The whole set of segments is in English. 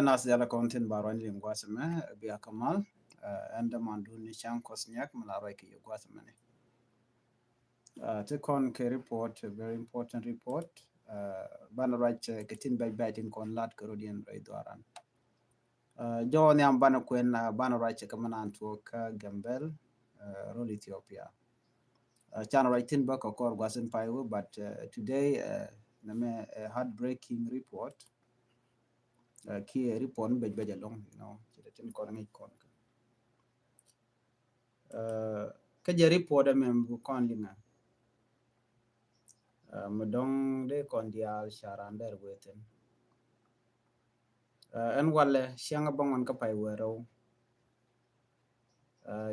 nas yala kontin baron lim gwasme biya kamal anda mandu ni chan kosnyak malarai ki gwasmane to kon ke report a very important report bana right ketin bay batin kon lat karodian ray doran jo ne am bana kwen bana right ka manan to ka gambel rol Ethiopia channel right tin ba ko kor gwasen paiwo but today name a heartbreaking report ki report be be long tin kon ngi kon ka je report mem bu kon linga mudong de kon dial sharander weten en wale sianga bangon ka pai wero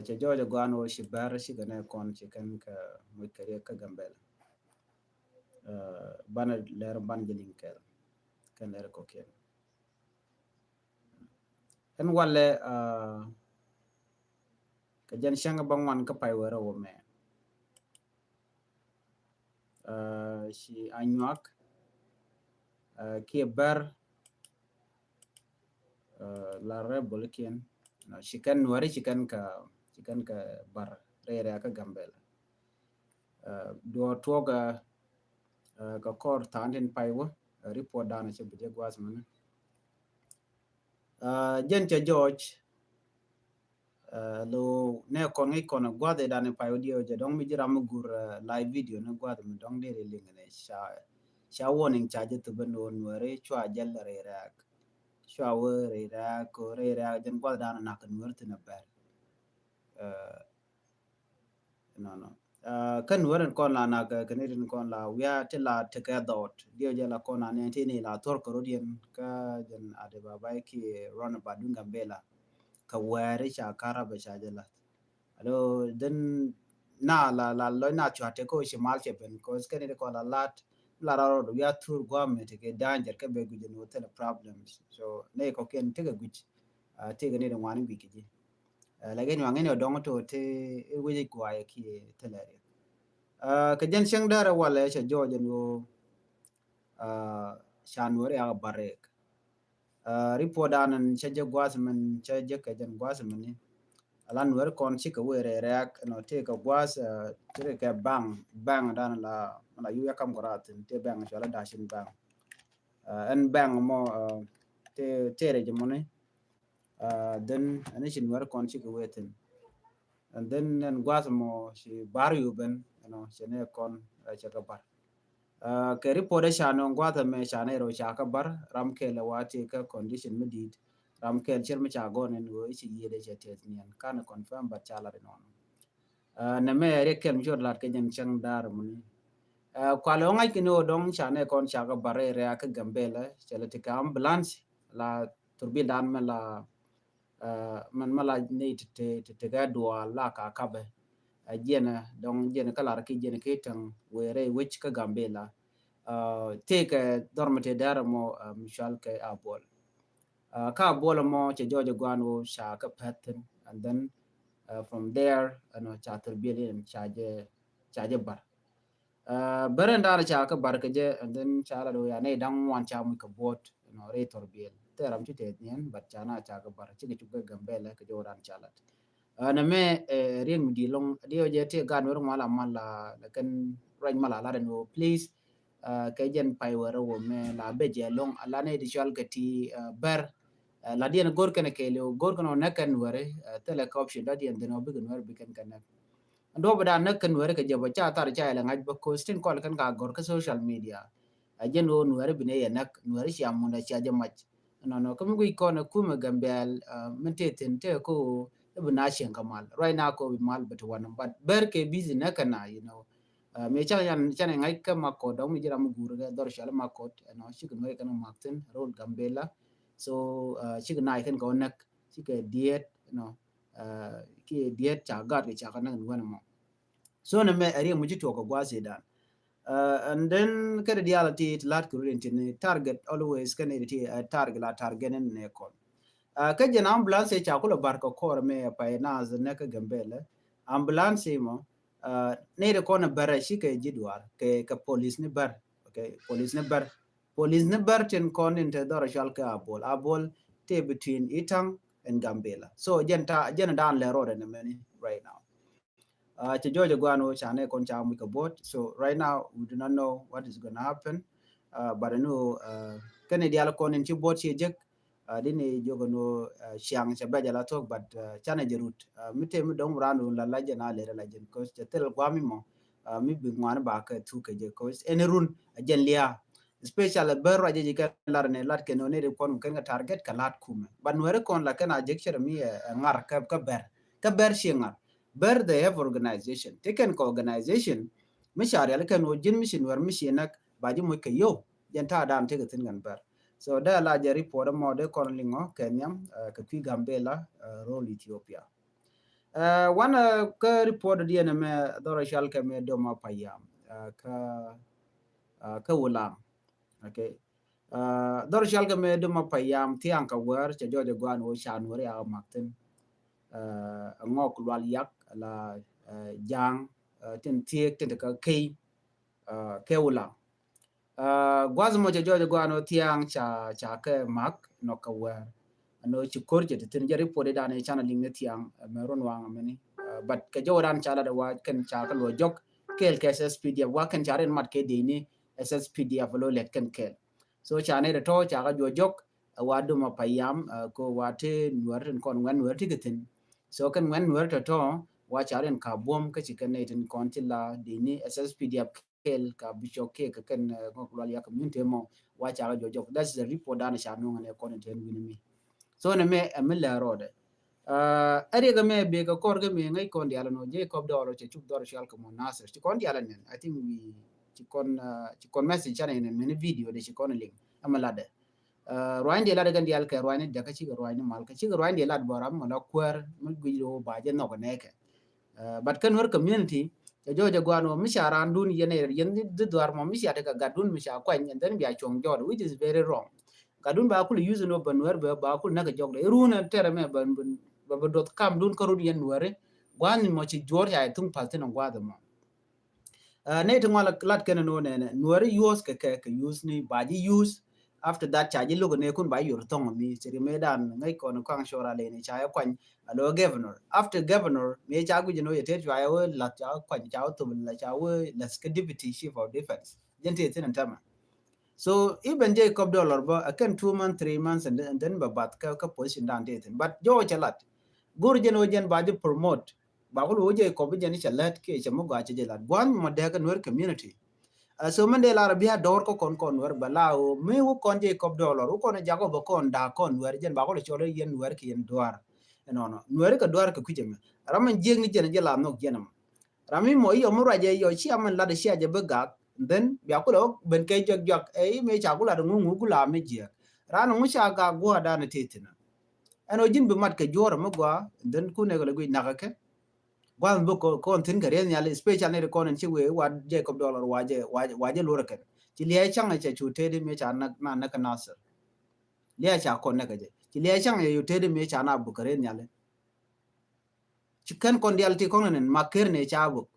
che jojo gano shi bar shi gane kon chi kan ka mo kare ka gambel bana ler ban jelin kel kan ler ko ken en wale ka jan sianga bangon ka pai wero wo me shi anyak ki bar la rebel ken no shikan wari shikan ka bar re ka gambel do toga ka kor tanden paiwo report dana che buje gwas man jen che George lo ne kon ngi kon gwade dana paiwo dio je dong mi jira mugur live video ne gwade mi dong de ling ne sha warning charge to beno nwere chwa jel re rak chwa we re rak ko re rak jen gwade dana na kan nwerte na ber no kan waran kon la na ka kanirin kon la wiya te la te ka dot dio je la kon ne te ni la tor ko rodien ka jan ade babai ki ron ba dunga bela ka ware cha kara ba cha jala alo den na la lo na cha te ko shi mal che ben ko skani ko la lat la ro do ya tur government ke danger ka be guje no te problems so ne ko ken te ga guj te ga ne da wani bi ki lakini wangene odongo to te weje kwaye ki telere ka jen sheng dara wala cha joje no shanwari aga barek report anan cha je gwasman cha je ka jen gwasman ni alan wer kon chi ka were rak no te ka gwas te ka bang dan la yu yakam goratin te bang chala dashin bang en bang mo te re jemone then anishin wer kon chi ka wetin and then and guasmo she baru ben shene kon chaka bar ke report shano guata me shane ro chaka bar ram ke lawati ka condition medid ram ke cher me chago ne go chi yede chetet nien kan confirm but chala re non na me re kel mjor lat ke jen chang dar mun kwa lo ngai kino dong shane kon chaka bar re ka gambela chele te ambulance la turbil dan me la man mala ne te ga dua la ka kabe jena dong jena kala ki jena ke tang were which ka gambela te ka dormate dara mo mishal ke abol ka abol mo che jojo gwano sha ka pattern and then from there cha turbil in chaje bar beren dara cha ka bar ka je and then cha la do ya ne dang wan cha mu ka bot re turbil te ram chi te nien but cha na cha ka bar chi ke gambela ka joran chalat na me riêng di long dio je te gan wer mala mala kan rain mala la no please ka jen pai wer wo me la be je long ala ne di chal gati ber la dien gor kan ke le gor kan na kan wer tele ka option da dien no bi kan wer bi kan kan ndo bada na kan wer ka je ba cha tar cha la ngaj ba ko stin ko kan ka gor ka social media jen wo wer bi ne ya nak wer shi amunda cha je mach no kuma gui ko na kuma gambel mente tente ko ibn ashen kamal right now ko mal but one but ber ke busy na kana me cha yan cha ngai ka mako dong mi jira mu guru ga dor shala mako shi ko ngai kana makten road gambela so shi ko nai kan ko nak shi ke diet ki diet cha gat ke cha kana ngwan mo so na me ari mu ji to ko gwase da and then kada reality lat ko target always kan it target la target ne ko ka jen ambulance cha kula barka kor me pa na ne ka gambele ambulance mo ne de kona bara shi ka jidwar ka police ne bar okay police ne bar ten kon inte dora shal ka abol te between Itang and Gambela. So jen dan le road in many right now. To Georgia Guano Chane Concha boat. So right now we do not know what is gonna happen. But I know Kennedy Alcon in Chibot Chijek, didn't you know Shiang Chabajala talk, but Chana Jerut, Mite Mudong Ranu La Lajana Legend, because the Tel Guamimo, me being one back 2 kg, because any run a genlia. Especially berra jika larne lat ke none de kon kan target ka lat kume but no kon la kana jekshire mi ngar ka ber shingar ber they have organization taken ko organization mishar yal kan ojin mission war missionak baji mo ke yo jenta dan te tin gan ber so da la je report mo de kon lingo kenyam ka ki gambela role Ethiopia one ka report dia na me dora shal ka me do ma payam ka wulang okay dor shalga me duma payam tiang ka wer che jojo gwan o chan wer ya makten ngok lwal yak la jang tin tiek tin ka kei keula gwaz mo che jojo gwan o tiang cha ke mak no ka wer no chi korje tin jari pore da ne chana ling ne tiang me ron wang meni but ka joran chala da wa ken cha ka lo jok kel ke SSPDF wa ken charen mat ke de ni SSPDF lo let ken kel so chane de to cha ga jo jok wadu ma payam ko wate nuar kon wan nuar tigatin so kan wan nuar to wa charen ka bom ka chikan ne tin kon tilla de ni SSPDF kel ka bicho ke ka kan ko lal ya community mo wa cha ga jo jok that's the report dan cha no ne kon ten wini so ne me amilla rode ari ga me be ga kor ga me ngai kon diala no je ko do che chup do shal ko nasir ci kon diala nen I think we ci kon message chane ne me video de ci kon link amala de roinde la ga dial ka roinde de ka ci ga roinde mal ka ci ga roinde la boram mo la kwer mo gujo ba je no ko neke but kan wor community jojo gwano misharan dun yene yen de dwar mo misha de ga gadun misha kwen and then bi a chong jod which is very wrong kadun ba kul use no banwer ba kul naga jogde runa tere me ba dot kam dun karun yen ware gwani mo ci jor ya tung palte no gwada mo ne to ngala lat ken no ne nware use ke use ni ba ji use after that cha ji logo ne kun ba yor tong mi ci me dan ngai ko no kan shora le ni cha ya kwan alo governor after governor me cha gu no yete cha ya la cha kwan cha to la cha we la deputy chief of defense gente tin tama. So even Jacob dollar ba akan 2 months 3 months and then babat ka position down dating but jo chalat gur jen ojen ba promote ba ko je ko bi jen chalat ke chamo ga che lat one mo de kan wer community so man de la rabia dor ko kon wer bala o me wo kon Jacob dollar ko na jago ba kon da kon wer jen ba ko chole yen wer ki yen doar no wer ka doar ka kujeme ramen jeng ni jen jela no jenam rami mo yo mo raje yo chi aman la de shi aje ba then biya kulo ben kay jog me cha kula ngu kula me je ran ngu cha ga go da na tetina ano jin bi mat ke jor mo gwa then ku ne go le na ka gwa bo ko tin ka ren yale special ne ko nan chi we wa Jacob dollar waje lura kan ti le chang cha chu te de me cha na ka nasir le cha ko ne ka je ti le chang ye te de me cha na bu ka ren yale chikan kon dial ti ko nan ma ker ne cha bu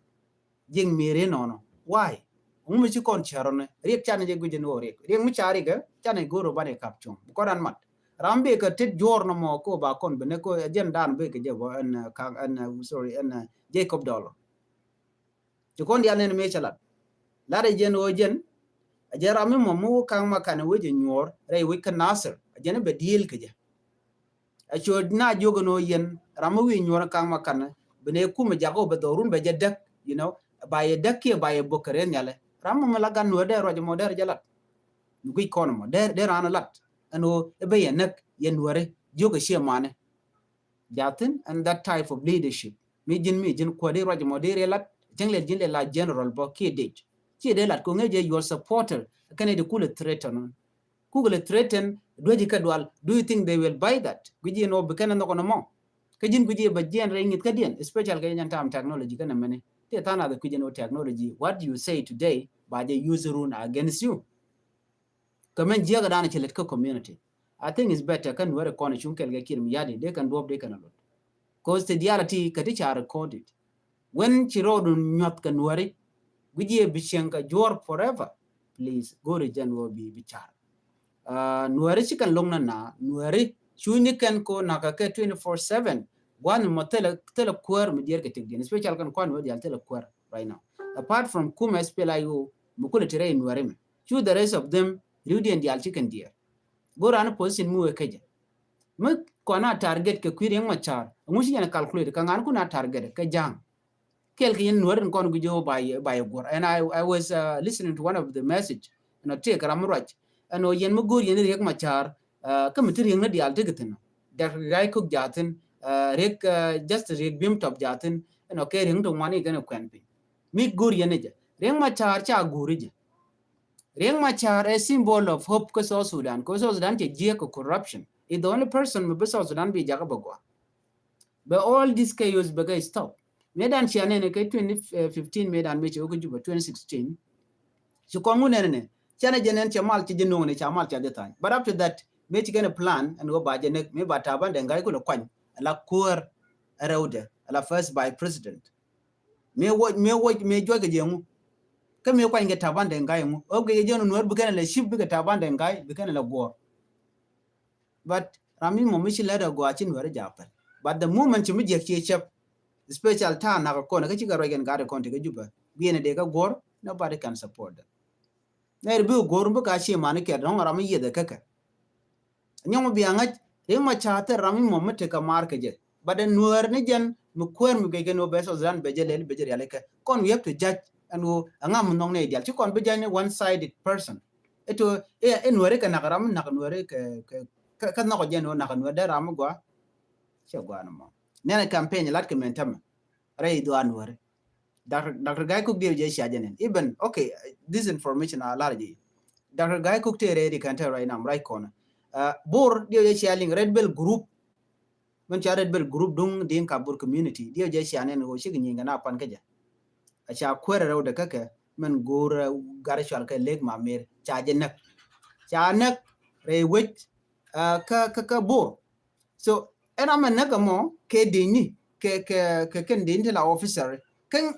jing mere no why mu ci kon charone riek chane je guje no riek mu chari ga chane goro bane kapchum ko dan mat rambe ka tet jor no mo ko ba kon bene ko jen dan be ke je bo an sorry an Jacob dollar ci kon ya ne me chalat la de jen o jen je rami mo mu kan makane weje nyor re we kan nasir jen be deal ke je a chod na jogo no yen ramu wi nyor kan makane bene kuma jago be dorun be je dak you know ba ye dakke ba ye bokare nyale ramu malagan no de roje mo der jalat ngi kono mo der ana lat ano ebe ye nak ye nware jogo she mane jatin and that type of leadership mi jin ko de roje mo de lat jengle jinle la general bo ki de lat ko ngeje your supporter kane de kule threaten kule threaten doji kadwal do you think they will buy that guji no be kana no kono mo kajin guji ba jen re ngit kadien especially ga nyantam technology kana mane te tana the kujeno technology what you say today by the user run against you kamen jiga dana chelet ko community I think it's better kan were kona chunkel ga kirim yadi they can do they can lot cause the reality kati cha recorded when chirodu nyot kan wari guji bichenka jor forever please go region will be bichar nuari chikan longna na nuari shuni kan ko naka ke 24/7 gwan mo tele kwar mi dier ke tigin special kan kwan wadi al tele kwar right now apart from kuma SPLIO mukule tere inware chu the rest of them rudi and al chicken dear go ran position mu keje mu kona target ke kwiri ma char ngushi yana calculate kan an kuna target ke jang kel ke nwar kon gujo by gor and I was listening to one of the message take ramraj and yen mu gor yen rek ma char kam tir yen di al tigetin der gai cook jatin rek just rek bim top jatin ke ring to mani gana kwen pi mi gor yen je reng ma char cha gori je reng ma char a symbol of hope ko so Sudan ke je ko corruption is the only person me South Sudan bi jaga bagwa but all this chaos baga stop medan chiane ne ke 2015 medan me ko juba 2016 so ko ngune ne chana jenen chamal ti jeno ne chamal cha detan but after that me ti gonna plan and go baje ne me bata ban de ngai ko kwan la kur rewde la first by president me joge jemu ke me kwan ge taban de ngai mu o ge jeno no bu kana le ship bi ge taban de ngai bi kana la go but rami mo mi le da go achin were japal but the moment you je ke chep special time na ko na ke ga rogen ga de kon te juba bi ne de ga gor nobody can support them ner bi gor bu ka chi man ke don rami ye de kaka nyom bi anga e ma chate rami mo mete ka mar ke je but the nuer ne jen mu kwer mu ge no be so zan be je le be je ya le ka kon we have to judge and anga mu nong ne dial chi kon be jane one sided person eto e nuere ka na ram na nuere ka na ko je no na nuere da ram gwa che gwa no mo ne campaign lat ke mentam rai do nuere Dr. Guy Cook deal je shajanen even okay this information a large Dr. Guy Cook tere di kanta right now right corner bor deal je sharing Red Bell group when cha Red Bell group dung din kabur community deal je shanen go shi ginga na pan kaja a cha kwere raw da kaka men gor gar shal ka leg ma mer cha jenak cha nak re wit ka bor so and I'm a nakamo ke dini ke ken din la officer kan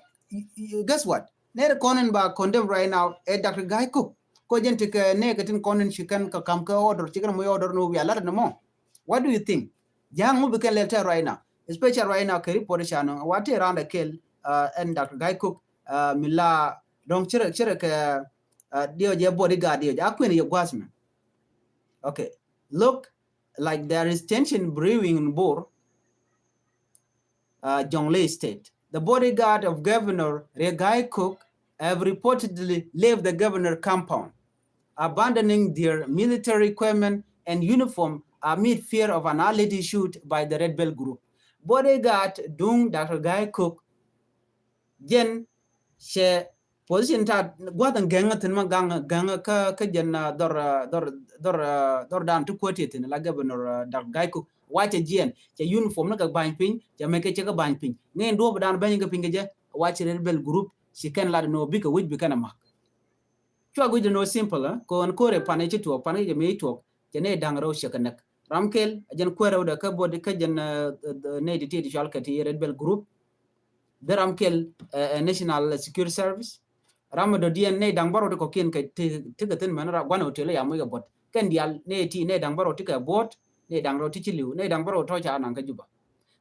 guess what? Nere konen ba condemn right now Dr. Guy Cook. Ko jente ke ne gatin konen chikan ka kam ka order chikan mo order no we alert no more. What do you think? Jang mu bikan letter right now. Especially right now ke report chano what around the kill and Dr. Guy Cook mila dong chere ke dio je bodyguard dio akwen ye gwasman. Okay. Look like there is tension brewing in Bor Jonglei State. The bodyguard of Governor Guy Cook have reportedly left the governor compound, abandoning their military equipment and uniform amid fear of an alleged shoot by the Red Bell group. Bodyguard Dung Dr. Guy Cook, Jen she position ta gwadan ganga tin ma ganga ka jen dor dan to quote tin la governor Dr. Guy Cook wache jien che uniform na ka ban pin che meke che ka ban pin ngen do dan ban ga pinga je wache Red Bell group si ken la no bika which bika na mak chwa go no simple ko on kore pane che to pane je me to che ne dang ro she kanak ramkel jen kwero da ka bod ka jen ne di ti shal ka ti Red Bell group the ramkel national security service ramado dien ne dang baro ko ken ka tigaten manara gwan hotel ya mo ga bot ken dial ne ti ne dang baro tika bot ne dang ro tichiliu ne dang baro to cha nan ka juba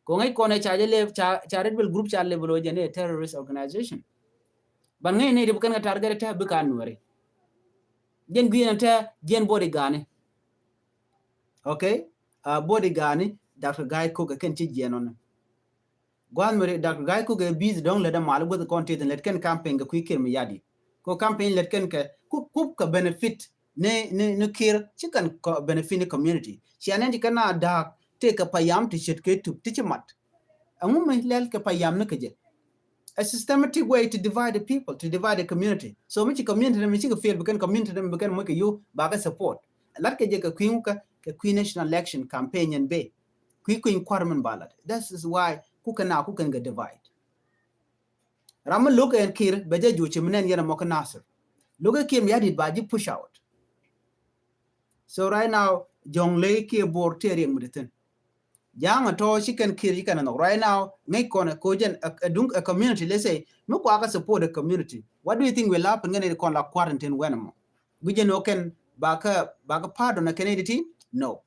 ko ngai ko ne cha le cha Red Bell group cha le bolo je ne terrorist organization ban ngai ne de kan ka target ta bi kan wore gen gwi ta gen body gane okay body gane Dr. Guy Cook ken ti genon gwan mere Dr. Guy Cook e busy don le da malu go content let ken campaign ga quicker mi yadi ko campaign let ken ka kup ka benefit ne kir chikan ko benefit ni community chianen kana da te ka payam ti chet ke tu ti mat angu me lel ka payam ne kaje a systematic way to divide the people, to divide the community so much community me chi feel bekan community them bekan mo ke you ba support lat ke je ka queen national election campaign and be queen quarman ballot that is why ku can get divide ramal look and kir beje ju chimnen yana mo nasir look at kim yadi baji push out so right now Jonglei ke bor tering mudeten yang to she can kir you no right now make on a cogen a community let's say no kwa support the community what do you think will happen ngene kon la quarantine wenamo we no can baka pardon a Canadian no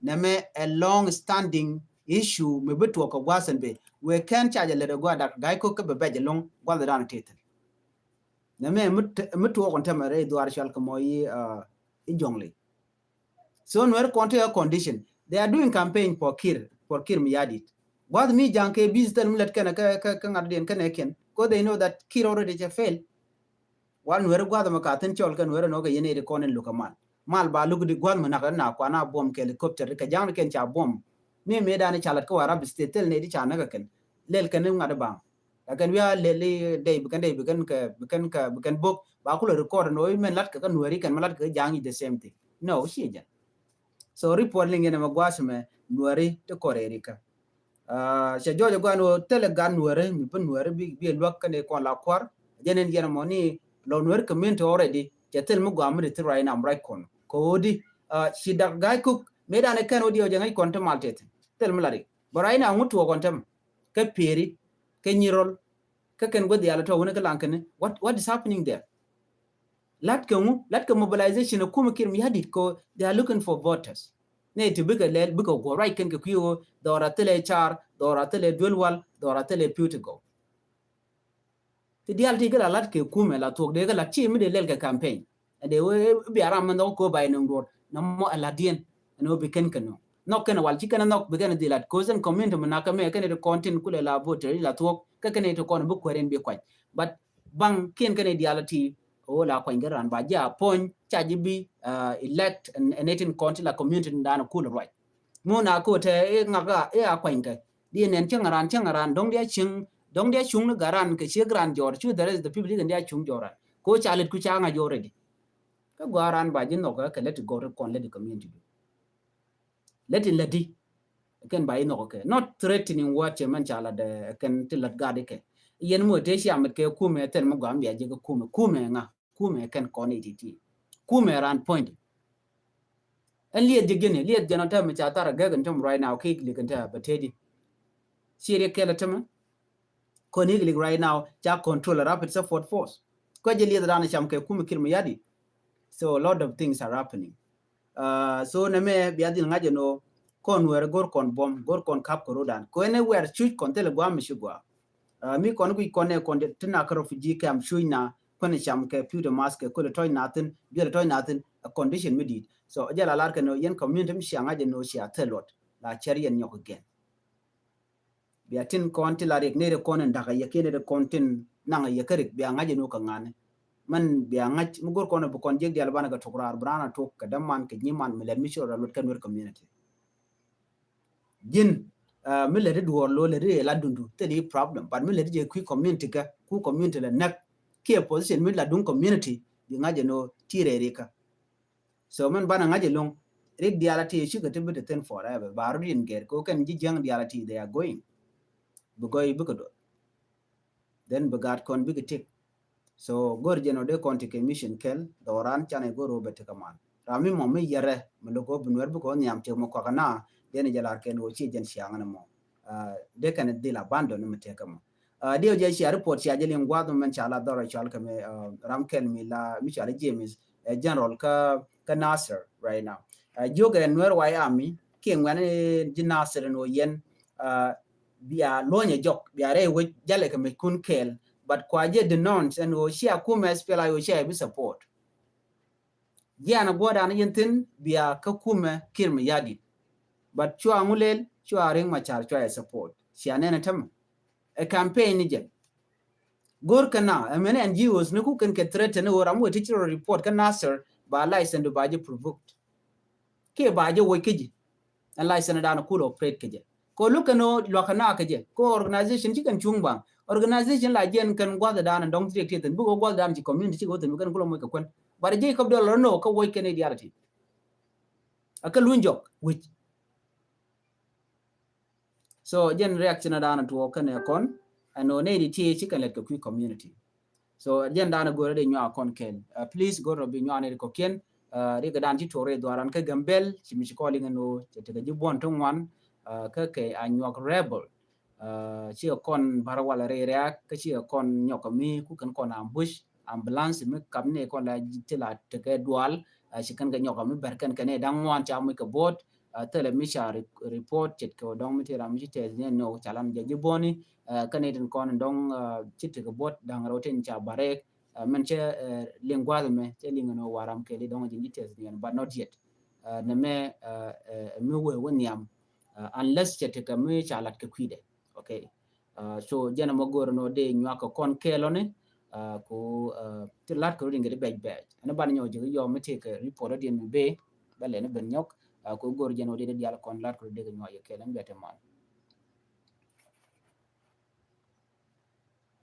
neme a long standing issue me betu ko gwasen be we can charge le go dak gai ko ke be be long gwa da na tetel neme mutu ko temere do arshal ko moyi i jongle so nwer konte a condition they are doing campaign for kir miyadit what me janke visitor mulet kana ka ngarden kana ken ko they know that kir alreadyจะ fail wan nwer gwa da makaten chol kan nwer no ga yene de konen lukaman mal ba lugu di gwan mana na kwa na bom ke helicopter ka jang ken cha bom me dani chalat ko arab state tel ne di chana ka ken lel ken ngada bang lakin wi le day bukan bok ba ku record no men lat ka nweri kan malat ka jang the same thing no shi ja so report linge na magwasme nweri to korerika se jojo gwano tele gan nweri mi pen nweri bi lwak kan ko la kwar jenen jena moni lo nweri community already jetel mu gwamri ti right now right kon kodi si dak gai cook meda ne kan odio jangai konta maltet tel mulari borai na ngutu kontam ke peri ke nyirol ke ken godi ala to wona kalankene what is happening there lat ka mobilization ko mukir mi hadit ko they are looking for voters ne to bigger lel bigger go right ken ke kyo dora tele char dora tele dwelwal dora tele putigo ti dial ti gala lat ke kume la tok de gala chi mi de lel ka campaign de we bi aram no ko bay no ngor no mo aladien no be ken no ken wal chi ken no be ken dilat ko zen comment mo naka me ken de content kule la voter la tok ka ken to kon bu kweren bi kwaj but bang ken ken diality o la kwa ngaran ba ja pon chaji bi elect and enating content la community ndan cool right mo na ko te ngaga e akwa ngai di nen changaran dong dia chung na garan ke che gran jor chu there is the people in dia chung jora ko chalet ku changa jore di ka garan ba jin no ka let go kon let the community let it ledi ken ba no ke not threatening what man chala de ken tilat gade ke yen mo te sha met ke kume ten mo gam ya je kume nga kume ken kon iti kume ran point en liet digene liet janata me cha tara gagan tom right now ke liganta batedi sire kela tama Konigli right now ja control a rapid support force ko je liya dana cham ke kum kir yadi so a lot of things are happening so na me biadi ngaje no kon wer gor kon bom gor kon kap korodan ko ene wer chuj kon tele gwa mishigwa mi kon ku kon de tina ka refugee camp shuina kon cham ke pude mask ko le toy natin bi le toy natin a condition midi so jala lar ke no yen community mi ngaje no sia telot la cherien nyok again biatin konti la rek nere konen daga yakene de kontin nanga yakarik bi angaje no kangane man bi angaj mugor kono bu kon jeg dial bana ga tokrar brana tok ka damman ke nyiman melen mi shora lot kan wer community jin mi le du lo le la dundu te di problem but mi le je ku community ga ku community la nak ke position mi la dun community bi ngaje no tire reka so man bana ngaje long rek dialati shi ga tibbe ten forever baru din ger ko kan ji jang dialati they are going bugoy bugodo then bugat kon bigitik so gorjeno de konti ke mission kel doran chane goro bete kaman rami mo me yere mlogo bunwer bu ko nyam te mo kana den jalar ken wo chi jen sianga mo de kan de la bando no mete kamo dio je shi report shi ajeli ngwado men chala dora chal kame ram ken mi la mi chala james general ka nasser right now joge nwer wayami ke ngwane ji nasser no yen bia lonya jok bia re we jale ka me kun kel but kwaje denounce and o share kuma spela yo share bi support yana goda na yintin bia ka kuma kirmi yadi but chua ngulel chua ring ma char chua support shane na tam a campaign ni je gor kana amene NGOs ne ku kan ke threaten or amu teacher report kan nasser ba license ba je provoked ke ba je wo keji and license da na ku operate keje ko lukano lokana keje ko organization chikan chungba organization la jen kan gwada dana dong tri keten bu gwada dan ci community go ten kan kulo mo ka kon bare je ko dollar no ko woy kene dialati aka lunjok which so jen reaction dana to kan kon ano ne di ti ci kan let ko community so jen dana go de nyaa kon ken please go robi nyaa ne ko ken re ga dan ci tore doran ka gambel ci mi ci ko li ngano te ga jibon to wan ka ke anyok rebel ci kon barawala rerea ka ci kon nyokomi ku kan kon ambush ambulance mi kamne kon la tila te ke dual ci kan ga nyokomi berkan kane dan wan cha mi ka bot tele mi sha report chit ko dong mi tira mi te ne no chalam je jiboni kaneden kon dong chit ko bot dang roten cha barek men che lingwa me che lingno waram ke li dong je te but not yet na me mi we woniam unless chete ka mi chalat ke kwide okay so jena mogor no de nyaka kon kelone ko tilat ko ringe be ana ban nyoje yo mi te ke report de mi be bale ne ben nyok ko gor jeno de dial kon lat ko de nyoje kelan bete man